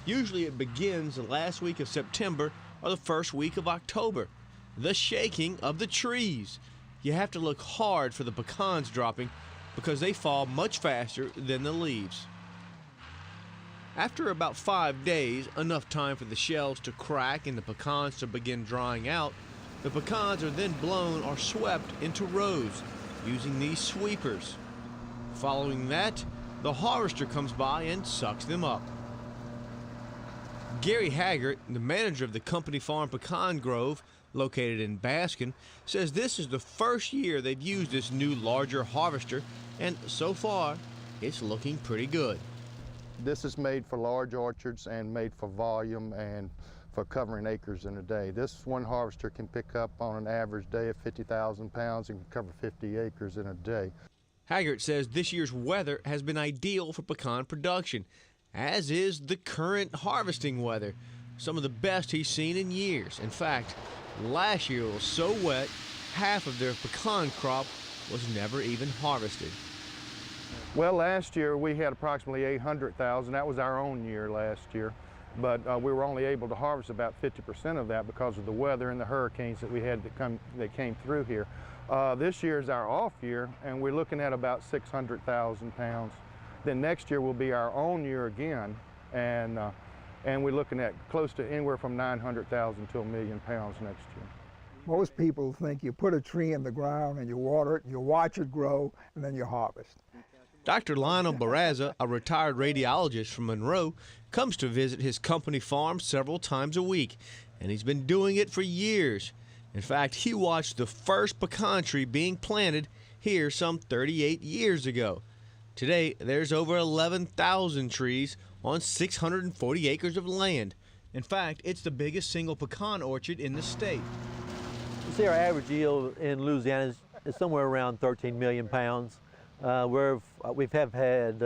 Usually it begins the last week of September or the first week of October. The shaking of the trees. You have to look hard for the pecans dropping because they fall much faster than the leaves. After about 5 days, enough time for the shells to crack and the pecans to begin drying out, the pecans are then blown or swept into rows using these sweepers. Following that, the harvester comes by and sucks them up. Gary Haggart, the manager of the Company Farm Pecan Grove, located in Baskin, says this is the first year they've used this new larger harvester, and so far, it's looking pretty good. This is made for large orchards and made for volume and for covering acres in a day. This one harvester can pick up on an average day of 50,000 pounds and can cover 50 acres in a day. Haggart says this year's weather has been ideal for pecan production, as is the current harvesting weather, some of the best he's seen in years. In fact, last year was so wet, half of their pecan crop was never even harvested. Well, last year we had approximately 800,000. That was our own year last year, but we were only able to harvest about 50% of that because of the weather and the hurricanes that we had that came through here. This year is our off year, and we're looking at about 600,000 pounds. Then next year will be our own year again, and we're looking at close to anywhere from 900,000 to 1 million pounds next year. Most people think you put a tree in the ground and you water it, you watch it grow, and then you harvest. Dr. Lionel Barraza, a retired radiologist from Monroe, comes to visit his company farm several times a week, and he's been doing it for years. In fact, he watched the first pecan tree being planted here some 38 years ago. Today, there's over 11,000 trees on 640 acres of land. In fact, it's the biggest single pecan orchard in the state. You see, our average yield in Louisiana is somewhere around 13 million pounds. We've had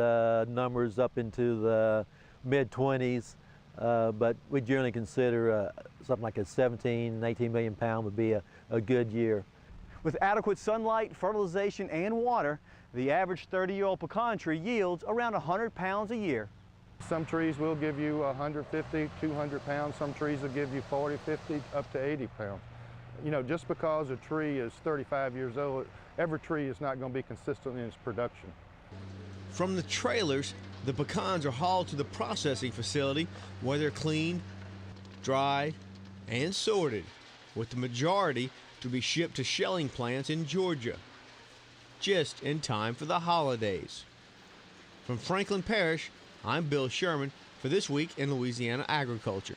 numbers up into the mid-20s, but we generally consider something like a 17, 18 million pound would be a good year. With adequate sunlight, fertilization, and water, the average 30-year-old pecan tree yields around 100 pounds a year. Some trees will give you 150, 200 pounds. Some trees will give you 40, 50, up to 80 pounds. You know, just because a tree is 35 years old, every tree is not going to be consistent in its production. From the trailers, the pecans are hauled to the processing facility where they're cleaned, dried, and sorted, with the majority to be shipped to shelling plants in Georgia, just in time for the holidays. From Franklin Parish, I'm Bill Sherman for This Week in Louisiana Agriculture.